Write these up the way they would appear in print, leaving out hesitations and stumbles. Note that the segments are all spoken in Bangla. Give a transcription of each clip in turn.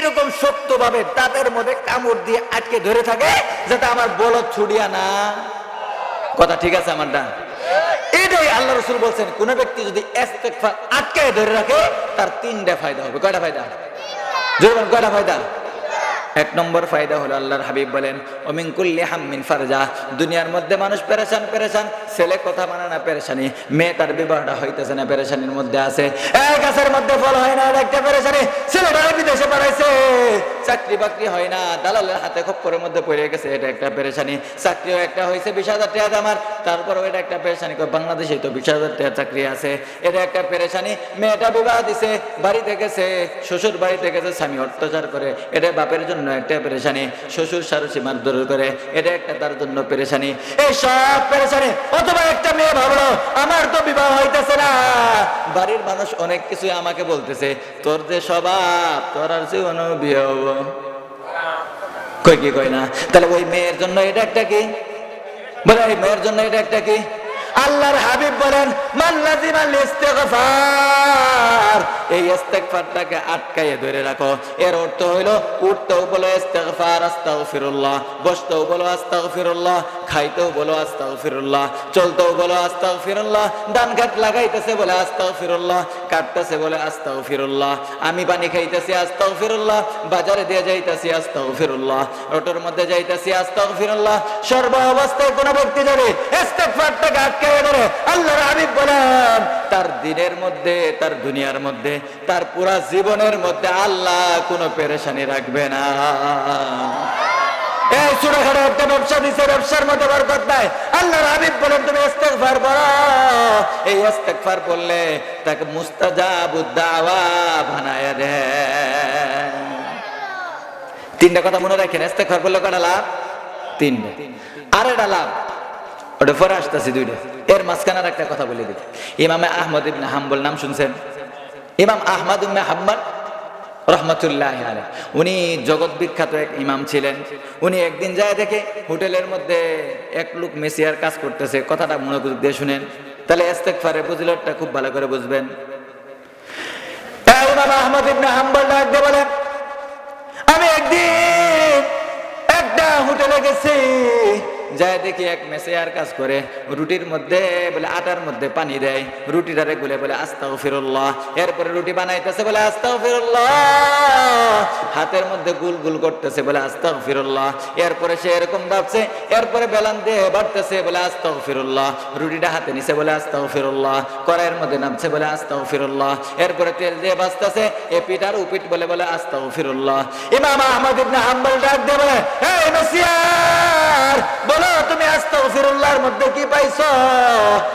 এইরকম শক্তভাবে দাঁতের মধ্যে কামড় দিয়ে আটকে ধরে থাকে যাতে আমার বলদ ছুড়িয়া না। কথা ঠিক আছে আমারটা? এটাই আল্লাহ রাসূল বলছেন, কোন ব্যক্তি যদি ইস্তেগফার আটকে ধরে রাখে তার তিনটা ফায়দা হবে। কয়টা ফায়দা? জোরে কয়টা ফায়দা? এক নম্বর ফায়দা হলো আল্লাহর হাবিব বলেন, ওমিন কুল্লি হাম্মিন ফারজা। দুনিয়ার মধ্যে মানুষ পেরেশান পেরেশান, ছেলে কথা মানে না পেরেশানি, মেয়ে তার বিবাহটা হইতেছে না পেরেশানির মধ্যে আছে, এক গাছের মধ্যে ফল হয় না একটা পেরেশানি, ছেলেটা বিদেশে পাঠাইছে, চাকরি বাকরি হয় না, দালালের হাতে খপ্পরের মধ্যে পড়ে গেছে, এটা একটা পেরেশানি, চাকরিও একটা হয়েছে 20,000 টাকা আমার, তারপরেও এটা একটা পেরেশানি, বাংলাদেশে তো 20,000 টাকা চাকরি আছে, এটা একটা পেরেশানি, মেয়েটা বিবাহ দিছে, বাড়িতে গেছে, শ্বশুর বাড়িতে গেছে, স্বামী অত্যাচার করে, এটা বাপের জন্য একটা পেরেশানি, শ্বশুর শাশুড়ি মারধর করে, এটা একটা তার জন্য পেরেশানি, এই সব পেরেশানি। অথবা একটা মেয়ে ভাবলো আমার তো বিবাহ হইতেছে না, বাড়ির মানুষ অনেক কিছু আমাকে বলতেছে, তোর যে স্বভাব তোর আর জীবনও বিয়ে হবো, কই কি কই না, তাহলে ওই মেয়ের জন্য এটা একটা কি বলে, এই মেয়ের জন্য এটা একটা কি? আল্লাহর হাবিব বলেন, মান লাজিমাল ইস্তিগফার, এই ইস্তিগফারটাকে আটকায়ে ধরে রাখো। এর অর্থ হইলো উঠতেও বলো ইস্তিগফার আস্তাগফিরুল্লাহ, বসতেও বলো আস্তাগফিরুল্লাহ, খাইতেও বলো আস্তাগফিরুল্লাহ, চলতেও বলো আস্তাগফিরুল্লাহ, ধান কাট লাগাইতেছে বলে আস্তাগফিরুল্লাহ, কাটতেছে বলে আস্তাগফিরুল্লাহ, আমি পানি খাইতেছি আস্তাগফিরুল্লাহ, বাজারে দিয়ে যাইতেছি আস্তাগফিরুল্লাহ, অটোর মধ্যে যাইতেছি আস্তাগফিরুল্লাহ। সর্ব অবস্থায় কোন ব্যক্তি যদি ইস্তিগফারটাকে আটকায়ে ধরে, আল্লাহর হাবিব বলেন তার দিনের মধ্যে, তার দুনিয়ার মধ্যে, তার পুরা জীবনের মধ্যে আল্লাহ কোনো পেরেশানি রাখবে না। এই ছোটখাটো একটা ব্যবসা দিছে, ব্যবসার মধ্যে বরকত নাই, আল্লাহর হাবিব বলেন তুমি ইস্তিগফার পড়ো, এই ইস্তিগফার পড়লে তাকে মুস্তাজাবুদ দাওয়া বানায়া দেন। তিনটা কথা মনে রাখেন, ইস্তিগফার পড়লে কয়টা লাভ? তিনটা। আর এটা লাভ ওটা পরে আসতেছি দুইটা, এর মাঝখানে একটা কথা বলে দিই। ইমামে আহমদ ইবনে হাম্বল নাম শুনছেন? ইমাম আহমদ ইবনে হাম্বল রহমতুল্লাহ আলাইহি, উনি জগৎ বিখ্যাত এক ইমাম ছিলেন। উনি একদিন যায় দেখে হোটেলের মধ্যে এক লোক মেসিয়ার কাজ করতেছে, কথাটা মনোযোগ দিয়ে শুনেন, তাহলে ইস্তিগফারের ফজিলতটা খুব ভালো করে বুঝবেন। ইমাম আহমদ ইবনে হাম্বল ডাক দিয়ে বলেন, আমি একদিন একটা হোটেলে গেছি, যায় দেখি এক মেসিয়ার কাজ করে, রুটির মধ্যে বলে আটার মধ্যে পানি দেয়, রুটিটারে গুলে বলে আস্তাগফিরুল্লাহ, এরপরে রুটি বানাইতেছে বলে আস্তাগফিরুল্লাহ, হাতের মধ্যে গুল গুল করতেছে বলে আস্তাগফিরুল্লাহ, এরপরে সে এরকম ভাবছে, এরপরে বেলান দিয়ে বাড়তেছে বলে আস্তাগফিরুল্লাহ, রুটিটা হাতে নিছে বলে আস্তাগফিরুল্লাহ, কড়াইয়ের মধ্যে নামছে বলে আস্তাগফিরুল্লাহ, এরপরে তেল দিয়ে ভাজতেছে, এ পিঠার উপিট বলে বলে আস্তাগফিরুল্লাহ। ইমাম আহমদ ইবনে হাম্বল ডাক দিয়ে বলে, এই মেসিয়ার বলো তুমি আস্তাগফিরুল্লাহর মধ্যে কি পাইছো?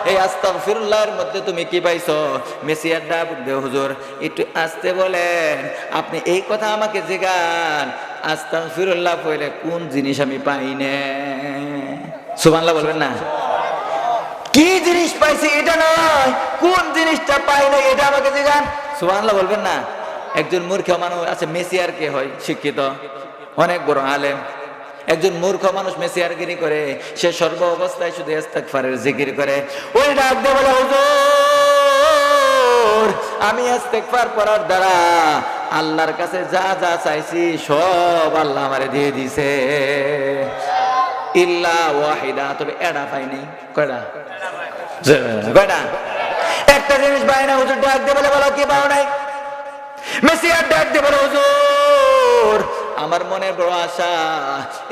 এই আস্তাগফিরুল্লাহর মধ্যে তুমি কি পাইছো? মেসিয়ার ডাক দিয়ে, হুজুর একটু আস্তে বলেন, আপনি এই কথা আমাকে জিজ্ঞান, আস্তাগফিরুল্লাহ পড়লে কোন জিনিস আমি পাই না? সুবহানাল্লাহ বলবেন না? কি জিনিস পাইছি এটা নয়, কোন জিনিসটা পাই না এটা আমাকে জিজ্ঞান। সুবহানাল্লাহ বলবেন না? একজন মূর্খ মানুষ আছে, মেসিয়ার কে হয়? শিক্ষিত, অনেক বড় আলেম। একজন মূর্খ মানুষ মেসিয়ারগিরি করে, সে সর্ব অবস্থায় শুধু ইস্তিগফারের জিকির করে। ওই ডাক দিয়ে বলে, হুজুর আমি ইস্তিগফার পড়ার দ্বারা আল্লাহর কাছে যা যা চাইছি সব আল্লাহ আমারে দিয়ে দিছে, ইল্লা ওয়াহিদা, তবে এটা পাইনি। কয়টা? কয়টা? একটা জিনিস পাই না। হুজুর ডাক দিয়ে বলে, বলো কি পাও নাই? মেসিয়ার ডাক দিয়ে বলে, হুজুর আমার মনে বড় আশা,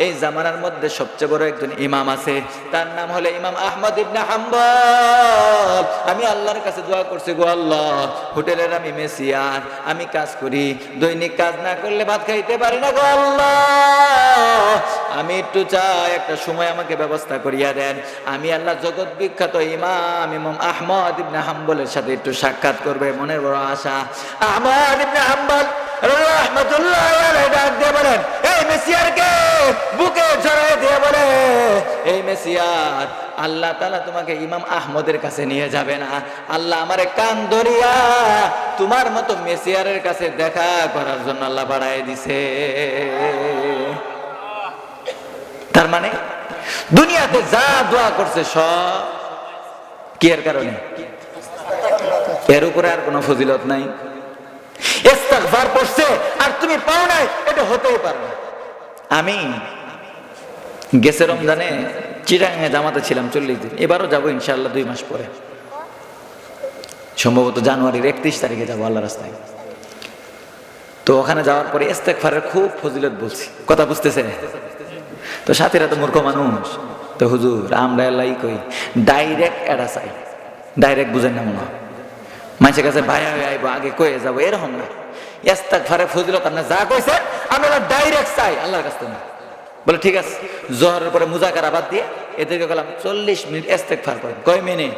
এই জামানার মধ্যে সবচেয়ে বড় একজন ইমাম আছে, তার নাম হলো ইমাম আহমদ ইবনে হাম্বল। আমি আল্লাহর কাছে দোয়া করছি, গো আল্লাহ হোটেলের আমি মেসিয়ার, আমি কাজ করি, দৈনিক কাজ না করলে ভাত খাইতে পারি না, গো আল্লাহ আমি একটু চাই একটা সময় আমাকে ব্যবস্থা করিয়া দেন, আমি আল্লাহ জগৎ বিখ্যাত ইমাম ইমাম আহমদ ইবনে হাম্বলের সাথে একটু সাক্ষাৎ করবে, মনের বড় আশা। আহমদ ইবনে হাম্বল রাহমাতুল্লাহ আলাইহি ডাক দিয়ে বলেন, এই মেসিয়ারকে বুকে জড়ায় দিয়ে বলে, এই মেসিয়ার আল্লাহ তাআলা তোমাকে ইমাম আহমদের কাছে নিয়ে যাবে না, আল্লাহ আমারে কান ধরিয়া তোমার মতো মেসিয়ারের কাছে দেখা করার জন্য আল্লাহ বাড়ায় দিছে। তার মানে দুনিয়াতে যা দোয়া করছে সব কি এর কারণে? এর উপরে আর কোনো ফজিলত নাই। ইস্তিগফার পড়ছে আর তুমি পাও নাই, এটা হতেই পারে না। আমি গেছে রমজানে চিটাগাঙে জামাতে ছিলাম 40 দিন, এবারও যাবো ইনশাআল্লাহ 2 মাস পরে, সম্ভবত জানুয়ারির 31 তারিখে যাবো আল্লাহ রাস্তায়। তো ওখানে যাওয়ার পরে ইস্তেগফারের খুব ফজিলত বলছি, কথা বুঝতেছে? তো সাথীরা তো মূর্খ মানুষ, তো হুজুর আমরা আল্লাহ কই ডাইরেক্ট এডা চাই, ডাইরেক্ট বুঝেন না মনে হয় মানুষের কাছে ভাই আইবো আগে কয়ে যাবো, এরকম না। ইস্তেগফারের ফজিলত আপনি যা কইছেন আমরা ডাইরেক্ট চাই আল্লাহর কাছে না। বলে ঠিক আছে, জোহরের পরে মুজাকারা বাদ দিয়ে এদেরকে বললাম 40 মিনিট ইস্তেগফার করেন। কয় মিনিট?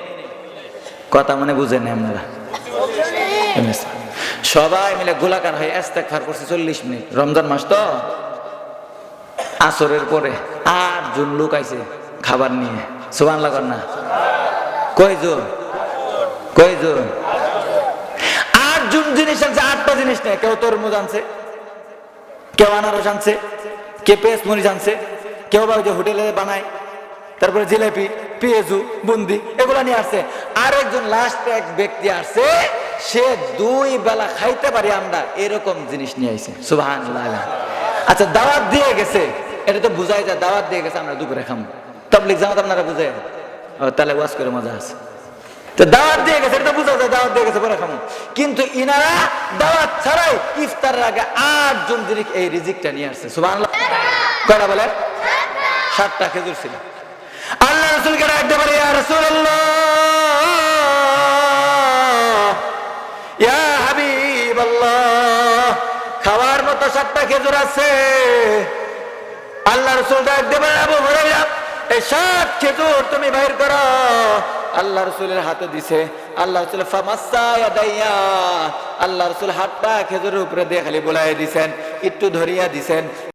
কথা মনে বুঝেন না আপনারা? সবাই মিলে গোলাকার হয়ে ইস্তেগফার করছে 40 মিনিট। রমজান মাস তো, আসরের পরে 8 জন লোক আইছে খাবার নিয়ে, সুবহানাল্লাহ কর না? কয়জন? 8 জন জিনিস আনছে, 8টা জিনিস নেই। কেউ তরমুজ আনছে, কেউ আনারস আনছে, কেউ পেঁয়াজ মরিচ আনছে, কেউ বা যে হোটেলে বানায়, তারপরে জিলাপি, পেঁয়াজু, বুন্দি এগুলা নিয়ে আসছে। আরেকজন লাস্ট এক ব্যক্তি আসছে, সে 2 বেলা খাইতে পারি আমরা এরকম জিনিস নিয়ে আইছে, সুবহানাল্লাহ। আচ্ছা দাওয়াত দিয়ে গেছে, এটা তো বুঝাই যায় দাওয়াত দিয়ে গেছে আমরা দুপুরে খাবো। তাবলীগ জামাত আপনারা বুঝেন? তাহলে ওয়াজ করে মজা আছে। তো দাওয়াত দিয়ে গেছে, এটা বুঝা যায় দাওয়াত দিয়ে গেছে পরে খাবো। কিন্তু ইনারা দাওয়াত ছাড়াই ইফতারের আগে 8 জন জিনিস এই রিজিকটা নিয়ে আসছে, সুবহানাল্লাহ। কয়টা বলে? 7টা খেজুর ছিল। আল্লাহ রাসূলকে ডাকতে পারে, ইয়া রাসূলুল্লাহ, ইয়া হাবিবাল্লাহ, খাওয়ার মতো 7টা খেজুর আছে। আল্লাহ রাসূল ডাকতে পারে, আবু হুরায়রা এই 7 খেজুর তুমি বাইর করো। আল্লাহ রাসূলের হাতে দিছে। আল্লাহ রাসূল ফামাসসা ইয়াদাইয়া, আল্লাহ রাসূল হাতটা খেজুরের উপরে দিয়ে খালি বুলাইয়া দিছেন, একটু ধরিয়া দিছেন।